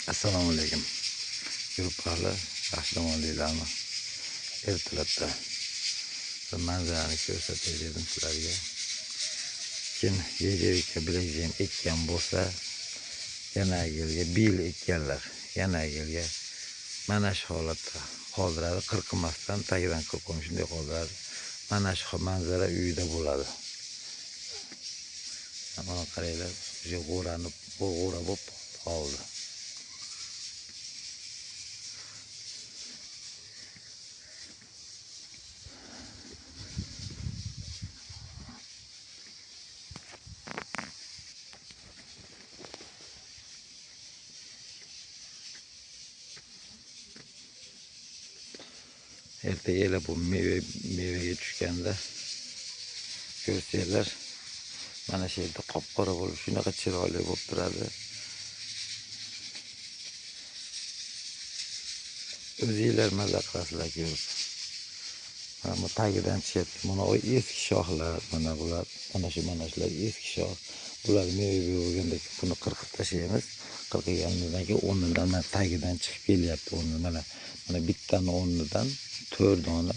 Assalomu alaykum. Yuribqali, yaxshi tomonlilarmi? Ertalabda bir manzarani ko'rsatay dedim sizlarga. Kim yejavika bilajim ekkan bo'lsa, yana yilga bil ekkanlar, yana yilga mana shu holatda qoldiradi, qirqmasdan tagidan qirqon shunday qoldiradi. Mana shu manzara uyida bo'ladi. Mana qaranglar, o'sha g'o'ranib, g'o'ra bo'lib qoldi. Ertaga bu mevaga tushganda ko'rsanglar, mana shu yerda qop-qora bo'lib, shunaqa chiroyli bo'lib turadi. O'zingizlar maza qilasizlar ko'rib. Mana tagidan chiqadi. Mana o eski shoxlar, mana bular, mana shular eski shox. Bular meva bo'lganda buni qirqib tashlaymiz. Qirqilganidan keyin o'rnidan mana tagidan chiqib kelyapti. Mana bittaning o'rnidan 4 dona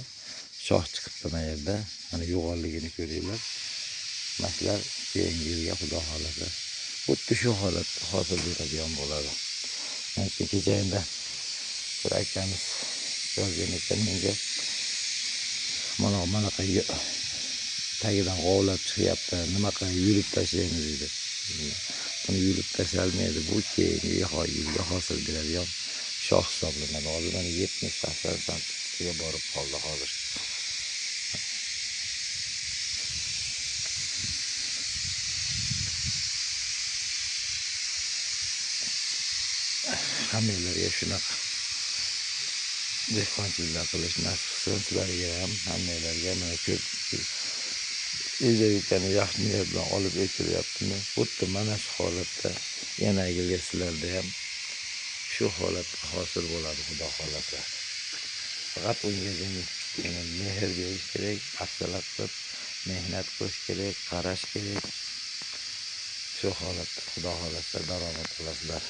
shox chiqibdi mana yerda. Mana yo'g'onligini ko'ringlar. Maslar keyingi yilga xudo xolasa xuddi shu holatda hosil beradigan bo'ladi. Mana kechagina bir akamiz yozgan ekan menga, mana tagidan g'ovlab chiqyapti, nima qilib yurib tashlaymiz dedi. Buni yurib tashalmaydi, bu keyingi yilga hosil beradigan shox hisoblanadi. Hozir mana 70-80 santimetrga borib qoldi hozir. Hammalarga shunaqa dehqonchilik qilish nasib qilsin sizlarga ham, hammalarga. Mana ko'p ejavikani yaxshi niyat bilan olib ekilyaptimi? Xuddi mana shu holatda yana yilga sizlarda ham shu holatda hosil bo'ladi xudo xolasa. Faqat unga mehr berish kerak, hafsalat qilib mehnat qilish kerak, qarash kerak. Shu holatda xudo xolasa daromad qilasizlar.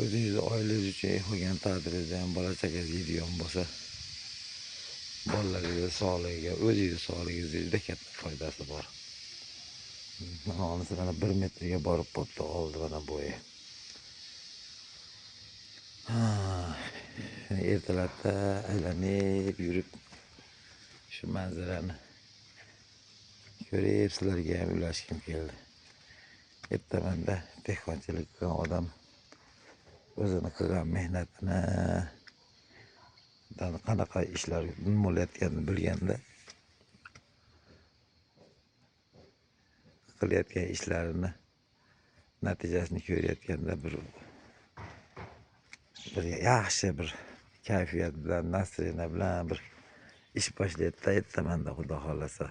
O'zingizni oilangiz uchun qilgan taqdiringizda ham bola chaqangiz yeydigan bo'lsa, bolalaringiz sog'ligiga, o'zingiz sog'ligingizga juda katta foydasi bor. Mana 1 metrga borib qoldi, oldi mana bo'yi. Ertalabda aylanib yurib shu manzarani ko'rib sizlarga ham ulashgim keldi. Ertamanda dehqonchilik qilgan odam o'zini qilgan mehnatini qanaqa ishlar bo'layotganini bilganda, qilayotgan ishlarini natijasini ko'rayotganda bir yaxshi bir kayfiyat bilan, nasriyat bilan bir ish boshlaydi aytamanda xudo xolasa.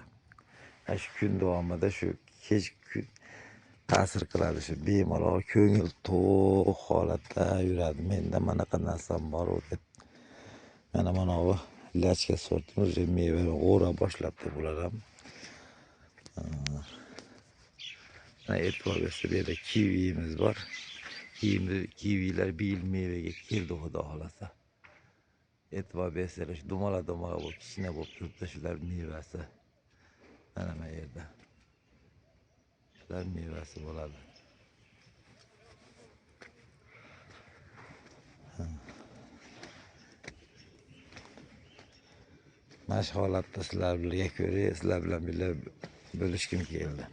Shu kun davomida shu kech ta'sir qiladi, shu bemalol ko'ngil to'q holatda yuradi. Menda manaqa narsam bor deb. Mana bu lachka sortimiz meva g'o'ra boshlabdi bular ham. Mana e'tibor bersa bu yerda kivimiz bor. Kivilar bir yil mevaga keldi xudo xolasa. E'tibor bersalar shu dumaloq bo'lib, kichkina bo'lib turibdi shular mevasi. Mana bu yerda shular mevasi bo'ladi. Mana shu holatda sizlar birga ko'rib, sizlar bilan birga bo'lishkim keldi.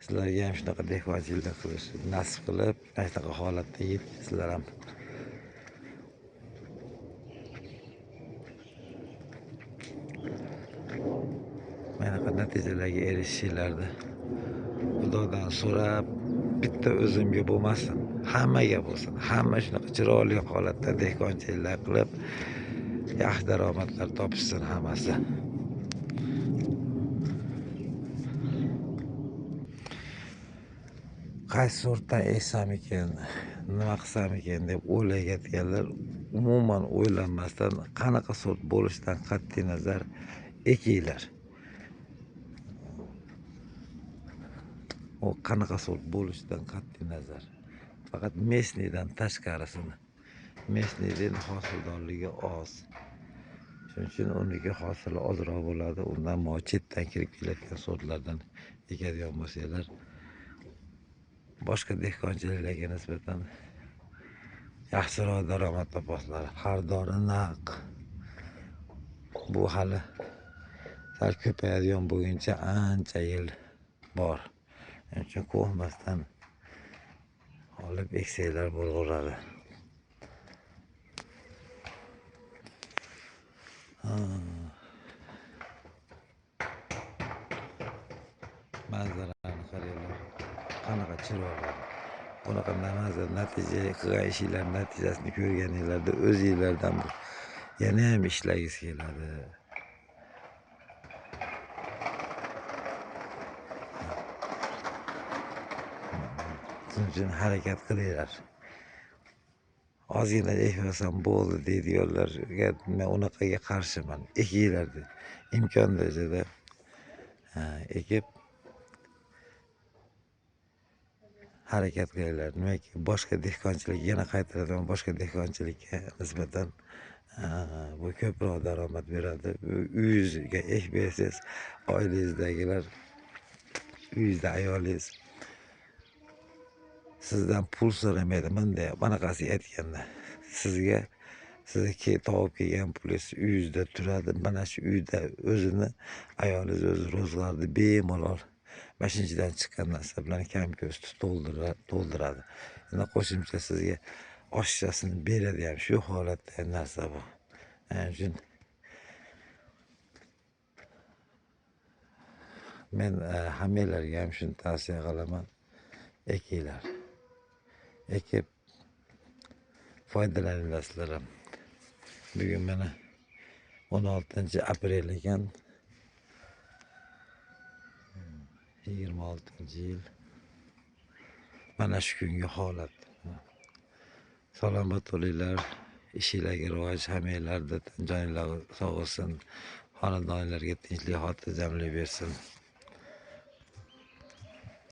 Sizlarga ham shunaqa dehqonchilik qilish nasib qilib, mana shunaqa holatda sizlar ham manaqa natijalarga erishishinglarni Xudodan so'rab, bitta o'zimga bo'lmasin, hammaga bo'lsin. Hamma shunaqa chiroyli holatda dehqonchilik qilib, yaxshi daromadlar topishsin hammasi. Qaysi sortdan eksam ekan, nima qilsam ekan deb o'ylayotganlar umuman o'ylanmasdan qanaqa sort bo'lishidan qat'iy nazar ekinglar. o qanaqa sort bo'lishidan qat'iy nazar. Faqat mesniydan tashqarisini. Mesniydan hosildorligi oz. Shuning uchun uniki hosili ozroq bo'ladi. Undan chetdan kirib kelayotgan sortlardan ekadigan bo'lsanglar, boshqa dehqonchiliklarga nisbatan yaxshiroq daromad topasizlar. Xaridori naq. Bu hali sal ko'payadigan bo'lguncha ancha yil bor. Shuning uchun qo'rqmasdan olib eksanglar bo'laveradi. Manzarani qaranglar. Qanaqa chiroyli. Bunaqa natija qilgan ishinglar natijasini ko'rganinglarda o'zinglardan yana ham ishlagingiz keladi. Shuning uchun harakat qilinglar. Ozgina ekmasam bo'ldi deydiganlarga men unaqaga qarshiman. Ekinglar deb. Imkon darajada ekib harakat qilinglar. Nimaki boshqa dehqonchilik yana qaytaraman, boshqa dehqonchilikka nisbatan bu ko'proq daromad beradi. Uyingizga ekib bersangiz, oilangizdagilar, uyingizda ayolingiz sizdan pul so'ramaydi. Bunaqasi aytganda sizga sizniki topib kelgan pulingiz uyingizda turadi. Mana shu uyda o'zini ayolingiz o'zi ro'zg'orni bemalol mashinchidan chiqqan narsa bilan kam-ko'st to'ldiradi. Yana qo'shimcha sizga oshchasini beradi ham shu holatda narsa bu. Shuning uchun men hammanglarga ham shuni tavsiya qilaman. Ekinglar. Ekib foydalaninglar sizlar ham. Bugun mana 16 aprel ekan. 26-yil. Mana shu kungi holat. Salomat bo'linglar. Ishinglarga rivoj, hammanglarda joninglar sog' bo'lsin. Xonadonlarga tinchlik, xotirjamlik bersin.